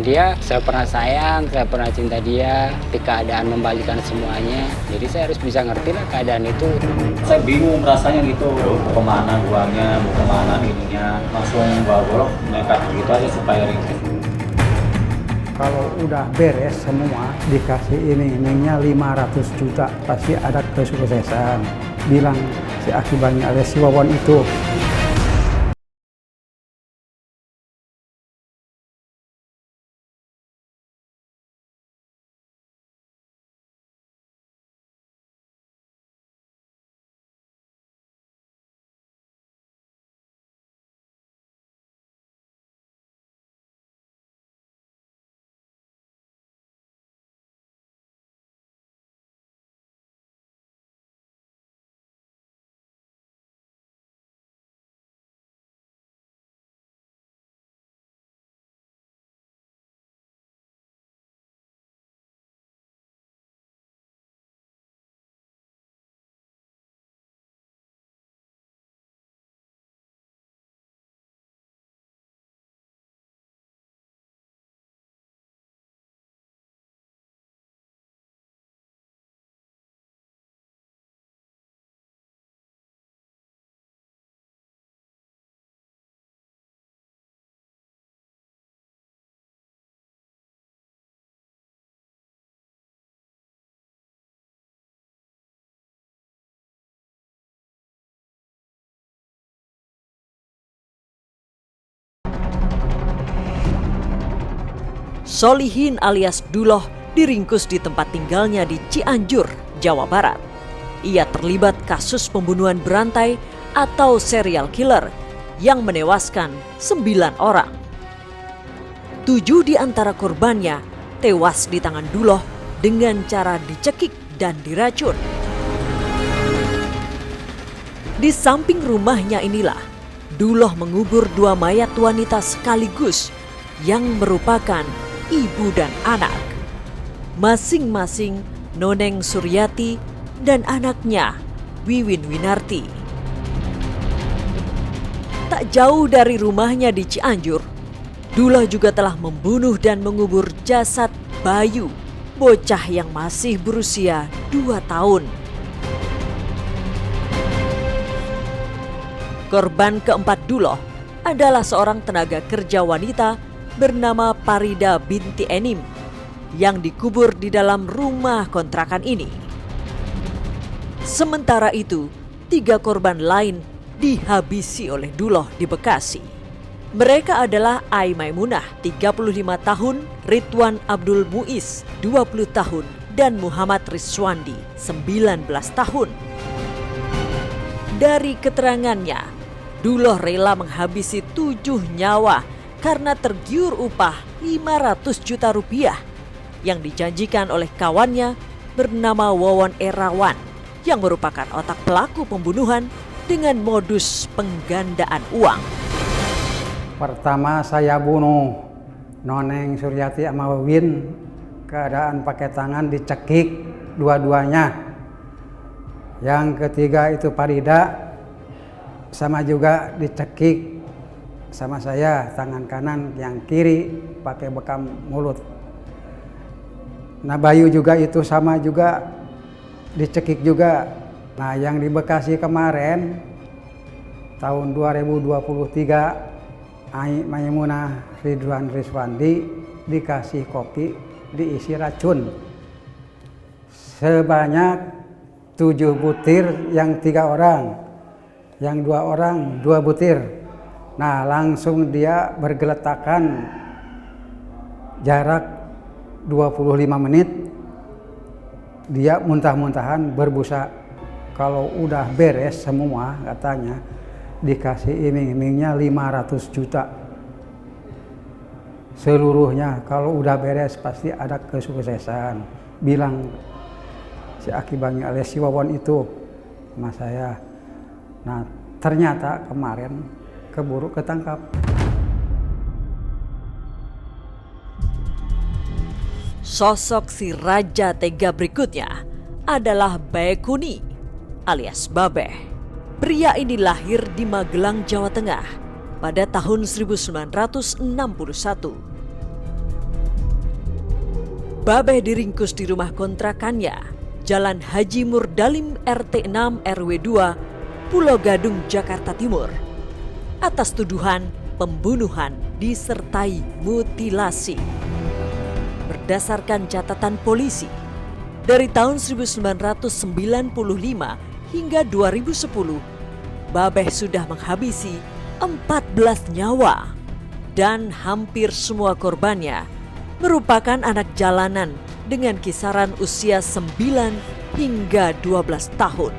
dia, saya pernah sayang, saya pernah cinta dia, tapi keadaan membalikan semuanya. Jadi saya harus bisa ngerti lah keadaan itu. Saya bingung rasanya gitu, mau kemana uangnya, mau kemana ininya, langsung bawa nekat gitu aja supaya ringkes. Kalau udah beres semua, dikasih iming-imingnya 500 juta, pasti ada kesuksesan. Bilang si akibatnya alias si Wawan itu. Solihin alias Duloh diringkus di tempat tinggalnya di Cianjur, Jawa Barat. Ia terlibat kasus pembunuhan berantai atau serial killer yang menewaskan 9 orang. 7 di antara korbannya tewas di tangan Duloh dengan cara dicekik dan diracun. Di samping rumahnya inilah, Duloh mengubur 2 mayat wanita sekaligus yang merupakan ibu dan anak, masing-masing Noneng Suryati dan anaknya Wiwin Winarti. Tak jauh dari rumahnya di Cianjur, Duloh juga telah membunuh dan mengubur jasad Bayu, bocah yang masih berusia 2 tahun. Korban keempat Duloh adalah seorang tenaga kerja wanita bernama Parida binti Enim yang dikubur di dalam rumah kontrakan ini. Sementara itu, 3 korban lain dihabisi oleh Duloh di Bekasi. Mereka adalah Ai Maimunah, 35 tahun, Ridwan Abdul Muiz, 20 tahun, dan Muhammad Rizwandi, 19 tahun. Dari keterangannya, Duloh rela menghabisi 7 nyawa karena tergiur upah 500 juta rupiah yang dijanjikan oleh kawannya bernama Wawan Erawan yang merupakan otak pelaku pembunuhan dengan modus penggandaan uang. Pertama saya bunuh Noneng Suryati sama Wiwin, keadaan pakai tangan dicekik dua-duanya. Yang ketiga itu Parida, sama juga dicekik sama saya, tangan kanan, yang kiri pakai bekam mulut. Nah Bayu juga itu sama juga dicekik juga. Nah yang di Bekasi kemarin tahun 2023, Ai Maimunah Ridwan Rizwandi dikasih kopi diisi racun sebanyak 7 butir, yang 3 orang, yang 2 orang 2 butir. Nah langsung dia bergeletakan jarak 25 menit, dia muntah-muntahan berbusa. Kalau udah beres semua katanya dikasih iming-imingnya 500 juta seluruhnya. Kalau udah beres pasti ada kesuksesan. Bilang si akibatnya alias si Wawan itu sama saya. Nah ternyata kemarin keburu ketangkap. Sosok si raja tega berikutnya adalah Baekuni alias Babeh. Pria ini lahir di Magelang, Jawa Tengah pada tahun 1961. Babeh diringkus di rumah kontrakannya, Jalan Haji Murdalim RT 6 RW 2, Pulau Gadung, Jakarta Timur, atas tuduhan pembunuhan disertai mutilasi. Berdasarkan catatan polisi, dari tahun 1995 hingga 2010, Babeh sudah menghabisi 14 nyawa dan hampir semua korbannya merupakan anak jalanan dengan kisaran usia 9 hingga 12 tahun.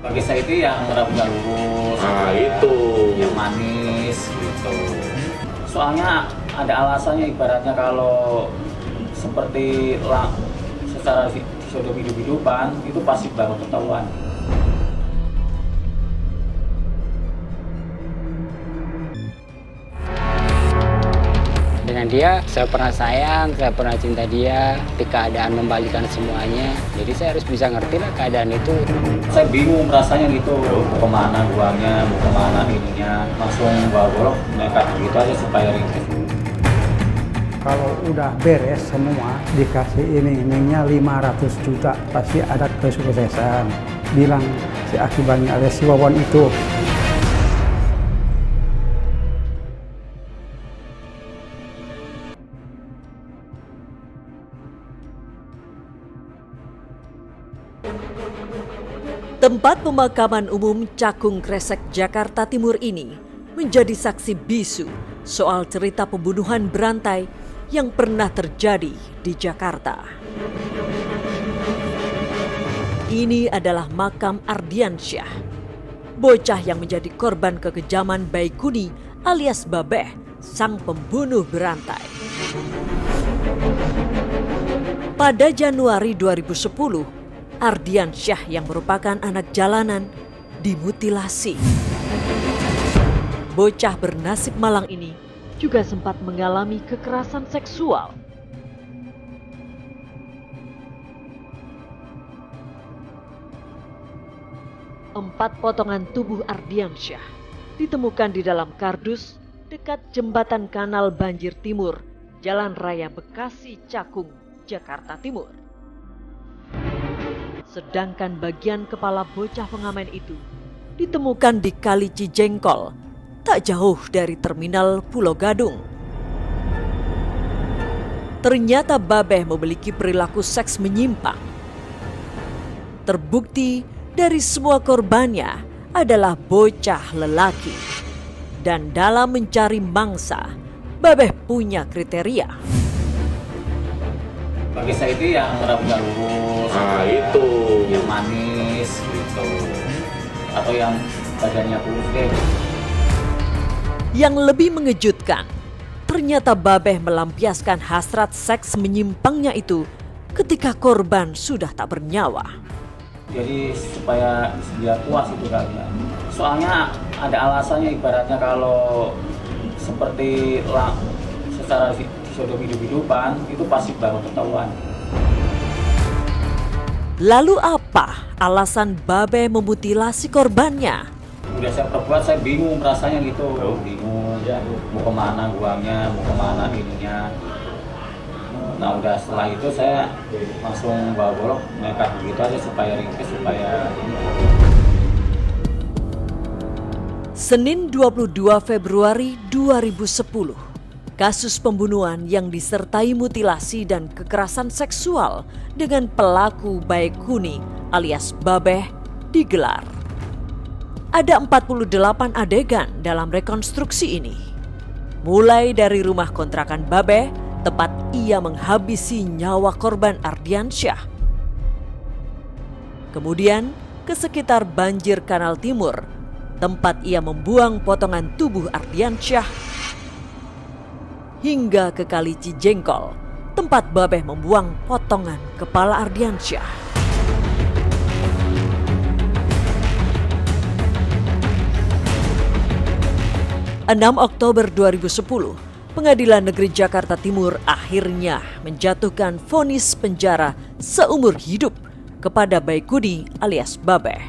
Bagi saya itu yang rambutnya lurus, itu yang manis gitu. Soalnya ada alasannya, ibaratnya kalau seperti secara hidup-hidupan itu pasti baru ketahuan. Dengan dia, saya pernah sayang, saya pernah cinta dia, tapi keadaan membalikan semuanya. Jadi saya harus bisa ngerti lah keadaan itu. Saya bingung rasanya gitu, mau kemana uangnya, mau kemana ininya. Langsung bawa golok, nekat gitu aja supaya ringkes. Kalau udah beres semua, dikasih iming-imingnya 500 juta, pasti ada kesuksesan. Bilang si akibatnya alias si Wawan itu. Tempat pemakaman umum Cakung Kresek, Jakarta Timur ini menjadi saksi bisu soal cerita pembunuhan berantai yang pernah terjadi di Jakarta. Ini adalah makam Ardiansyah, bocah yang menjadi korban kekejaman Baikuni alias Babeh, sang pembunuh berantai. Pada Januari 2010, Ardiansyah yang merupakan anak jalanan dimutilasi. Bocah bernasib malang ini juga sempat mengalami kekerasan seksual. Empat potongan tubuh Ardiansyah ditemukan di dalam kardus dekat jembatan Kanal Banjir Timur, Jalan Raya Bekasi Cakung, Jakarta Timur. Sedangkan bagian kepala bocah pengamen itu ditemukan di Kali Cijengkol, tak jauh dari terminal Pulau Gadung. Ternyata Babeh memiliki perilaku seks menyimpang. Terbukti dari semua korbannya adalah bocah lelaki. Dan dalam mencari mangsa, Babeh punya kriteria. Bagi saya itu yang rambutnya lurus, itu yang manis gitu, atau yang badannya kurus deh. Yang lebih mengejutkan, ternyata Babeh melampiaskan hasrat seks menyimpangnya itu ketika korban sudah tak bernyawa. Jadi supaya dia puas itu kan ya. Soalnya ada alasannya, ibaratnya kalau seperti secara hidup-hidupan itu pasti baru ketahuan. Lalu apa alasan Babeh memutilasi korbannya? Udah saya perbuat, saya bingung rasanya gitu, bingung ya, mau kemana uangnya, mau kemana ininya. Nah udah setelah itu saya langsung bawa golok, nekat gitu aja supaya ringkes, supaya ini. Senin 22 Februari 2010, kasus pembunuhan yang disertai mutilasi dan kekerasan seksual dengan pelaku Baikuni alias Babeh digelar. Ada 48 adegan dalam rekonstruksi ini. Mulai dari rumah kontrakan Babeh, tempat ia menghabisi nyawa korban Ardiansyah. Kemudian ke sekitar banjir Kanal Timur, tempat ia membuang potongan tubuh Ardiansyah, hingga ke Kali Cijengkol, tempat Babeh membuang potongan kepala Ardiansyah. (6 Oktober 2010), Pengadilan Negeri Jakarta Timur akhirnya menjatuhkan vonis penjara seumur hidup kepada Baikuni alias Babeh.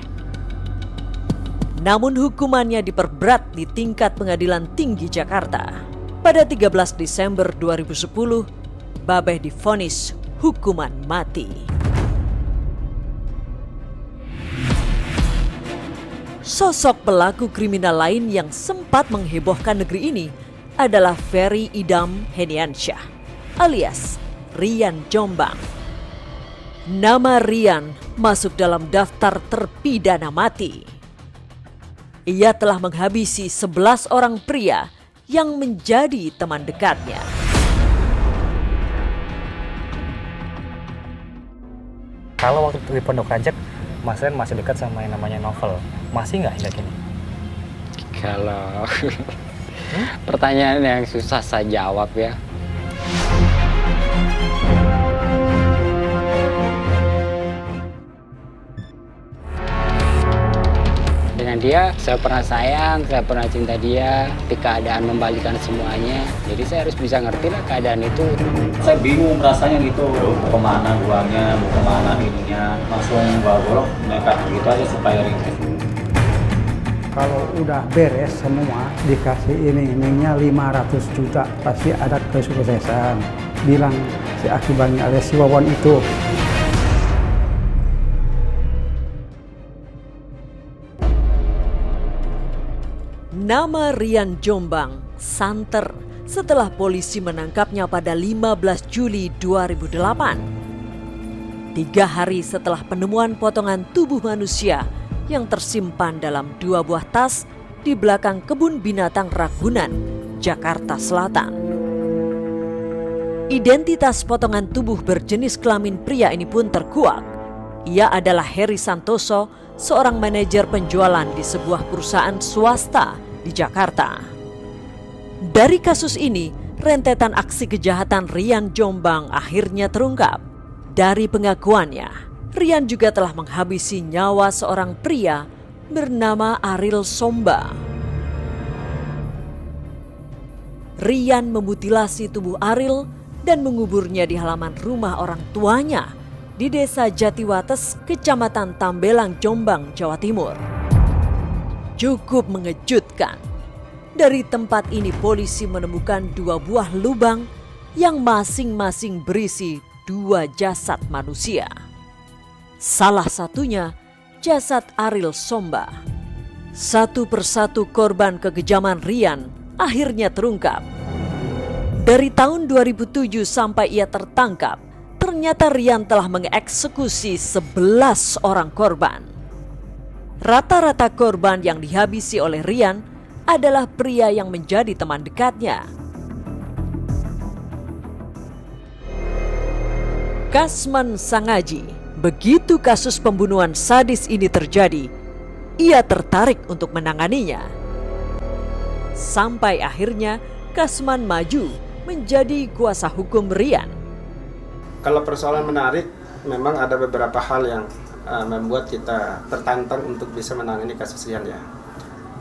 Namun hukumannya diperberat di tingkat Pengadilan Tinggi Jakarta. Pada 13 Desember 2010, Babeh divonis hukuman mati. Sosok pelaku kriminal lain yang sempat menghebohkan negeri ini adalah Ferry Idam Heniansyah alias Rian Jombang. Nama Rian masuk dalam daftar terpidana mati. Ia telah menghabisi 11 orang pria yang menjadi teman dekatnya. Kalau waktu di Pondok Rajak, Mas Rian masih dekat sama yang namanya Novel. Masih nggak hingga kini? Kalau pertanyaan yang susah saya jawab ya. Dengan dia, saya pernah sayang, saya pernah cinta dia, tapi keadaan membalikan semuanya. Jadi saya harus bisa ngerti lah keadaan itu. Saya bingung rasanya gitu, mau kemana guanya, mau kemana ininya. Langsung bawa golok, nekat gitu aja supaya ringkes. Kalau udah beres semua, dikasih iming-imingnya 500 juta, pasti ada kesuksesan. Bilang si Akibani alias si Wawan itu. Nama Rian Jombang santer setelah polisi menangkapnya pada 15 Juli 2008. 3 hari setelah penemuan potongan tubuh manusia yang tersimpan dalam 2 buah tas di belakang kebun binatang Ragunan, Jakarta Selatan. Identitas potongan tubuh berjenis kelamin pria ini pun terkuak. Ia adalah Heri Santoso, seorang manajer penjualan di sebuah perusahaan swasta di Jakarta. Dari kasus ini, rentetan aksi kejahatan Rian Jombang akhirnya terungkap. Dari pengakuannya, Rian juga telah menghabisi nyawa seorang pria bernama Ariel Somba. Rian memutilasi tubuh Ariel dan menguburnya di halaman rumah orang tuanya di Desa Jatiwates, Kecamatan Tambelang, Jombang, Jawa Timur. Cukup mengejutkan. Dari tempat ini polisi menemukan 2 buah lubang yang masing-masing berisi 2 jasad manusia. Salah satunya jasad Ariel Somba. Satu persatu korban kekejaman Rian akhirnya terungkap. Dari tahun 2007 sampai ia tertangkap, ternyata Rian telah mengeksekusi 11 orang korban. Rata-rata korban yang dihabisi oleh Rian adalah pria yang menjadi teman dekatnya. Kasman Sangaji, begitu kasus pembunuhan sadis ini terjadi, ia tertarik untuk menanganinya. Sampai akhirnya Kasman maju menjadi kuasa hukum Rian. Kalau persoalan menarik, memang ada beberapa hal yang membuat kita tertantang untuk bisa menangani kasus Rian ya.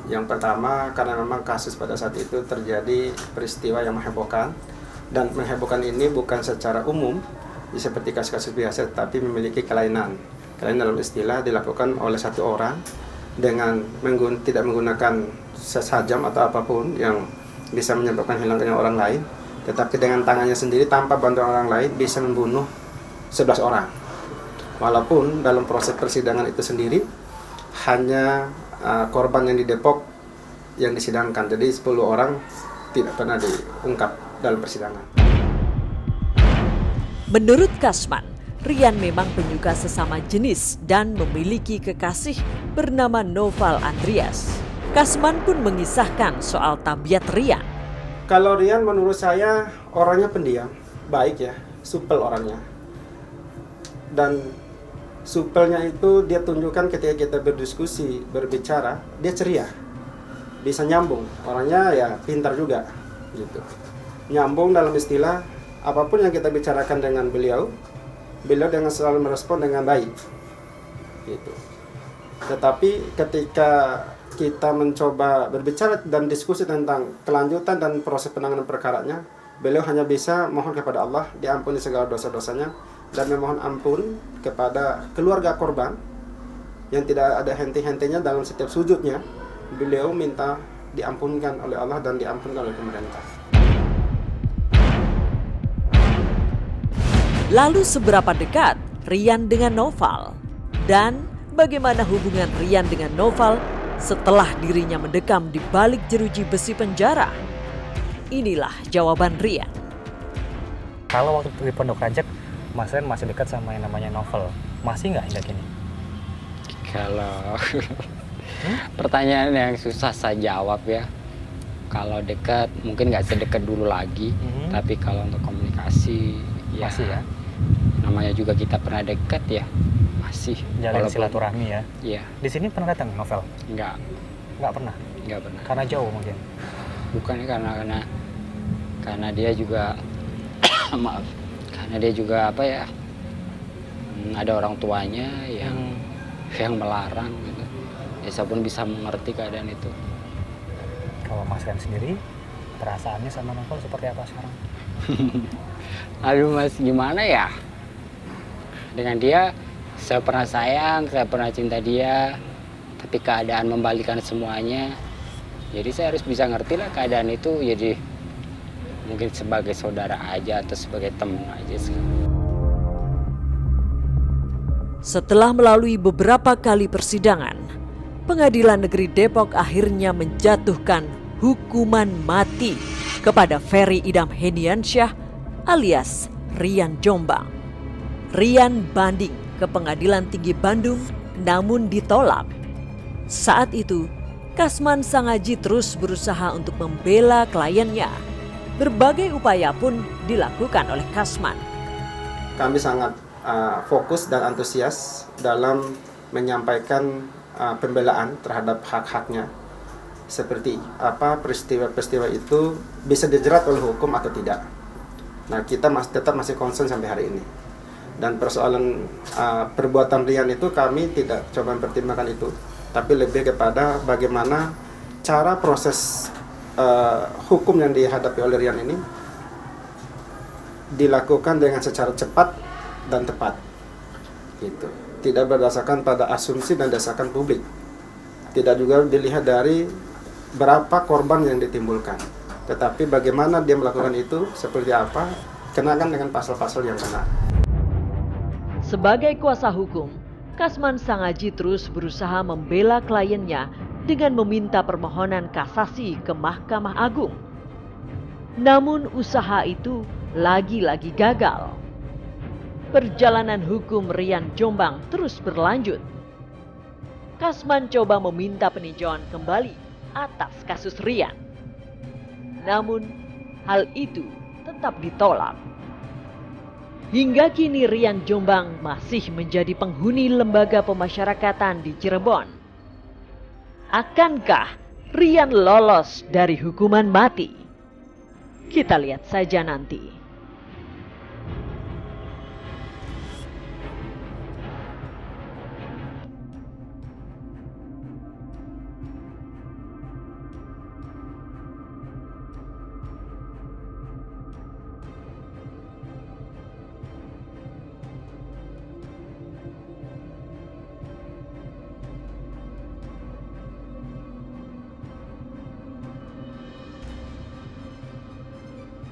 Yang pertama, karena memang kasus pada saat itu terjadi peristiwa yang menghebohkan, dan menghebohkan ini bukan secara umum seperti kasus-kasus biasa, tapi memiliki kelainan. Kelainan dalam istilah dilakukan oleh satu orang dengan tidak menggunakan sesajam atau apapun yang bisa menyebabkan hilangnya orang lain, tetapi dengan tangannya sendiri tanpa bantuan orang lain bisa membunuh 11 orang. Walaupun dalam proses persidangan itu sendiri hanya korban yang di Depok yang disidangkan, jadi 10 orang tidak pernah diungkap dalam persidangan. Menurut Kasman, Rian memang penyuka sesama jenis dan memiliki kekasih bernama Noval Andreas. Kasman pun mengisahkan soal tabiat Rian. Kalau Rian menurut saya orangnya pendiam, baik ya, supel orangnya. Dan supelnya itu dia tunjukkan ketika kita berdiskusi, berbicara, dia ceria. Bisa nyambung, orangnya ya pintar juga gitu. Nyambung dalam istilah apapun yang kita bicarakan dengan beliau dengan selalu merespon dengan baik. Gitu. Tetapi ketika kita mencoba berbicara dan diskusi tentang kelanjutan dan proses penanganan perkaranya, beliau hanya bisa mohon kepada Allah diampuni segala dosa-dosanya dan memohon ampun kepada keluarga korban yang tidak ada henti-hentinya dalam setiap sujudnya. Beliau minta diampunkan oleh Allah dan diampunkan oleh pemerintah. Lalu seberapa dekat Rian dengan Noval? Dan bagaimana hubungan Rian dengan Noval setelah dirinya mendekam di balik jeruji besi penjara? Inilah jawaban Rian. Kalau waktu di Pondok Rajak, Mas Rian masih dekat sama yang namanya Novel. Masih nggak hingga kini? Kalau pertanyaan yang susah saya jawab ya. Kalau dekat mungkin nggak sedekat dulu lagi, tapi kalau untuk komunikasi ya, Masih ya? namanya juga kita pernah dekat ya, masih. Jalin Walaupun- silaturahmi ya. Iya, Di sini pernah datang Novel? nggak Nggak pernah. pernah. Karena jauh mungkin. Bukan karena dia juga maaf, karena dia juga apa ya, ada orang tuanya yang melarang gitu. Ya saya pun bisa mengerti keadaan itu. Kalau Mas Rian sendiri, perasaannya sama Novel seperti apa sekarang? Aduh Mas, gimana ya? Dengan dia saya pernah sayang, saya pernah cinta dia, tapi keadaan membalikan semuanya. Jadi saya harus bisa ngerti lah keadaan itu, jadi mungkin sebagai saudara aja atau sebagai teman aja sih. Setelah melalui beberapa kali persidangan, Pengadilan Negeri Depok akhirnya menjatuhkan hukuman mati kepada Ferry Idam Hediansyah alias Rian Jombang. Rian banding ke Pengadilan Tinggi Bandung namun ditolak. Saat itu, Kasman Sangaji terus berusaha untuk membela kliennya. Berbagai upaya pun dilakukan oleh Kasman. Kami sangat fokus dan antusias dalam menyampaikan pembelaan terhadap hak-haknya. Seperti apa peristiwa-peristiwa itu bisa dijerat oleh hukum atau tidak. Nah, kita tetap masih concern sampai hari ini. Dan persoalan perbuatan Rian itu kami tidak coba mempertimbangkan itu, tapi lebih kepada bagaimana cara proses hukum yang dihadapi oleh Rian ini dilakukan dengan secara cepat dan tepat. Gitu. Tidak berdasarkan pada asumsi dan desakan publik. Tidak juga dilihat dari berapa korban yang ditimbulkan. Tetapi bagaimana dia melakukan itu, seperti apa, kenakan dengan pasal-pasal yang benar. Sebagai kuasa hukum, Kasman Sangaji terus berusaha membela kliennya dengan meminta permohonan kasasi ke Mahkamah Agung. Namun usaha itu lagi-lagi gagal. Perjalanan hukum Rian Jombang terus berlanjut. Kasman coba meminta peninjauan kembali atas kasus Rian. Namun hal itu tetap ditolak. Hingga kini Rian Jombang masih menjadi penghuni lembaga pemasyarakatan di Cirebon. Akankah Rian lolos dari hukuman mati? Kita lihat saja nanti.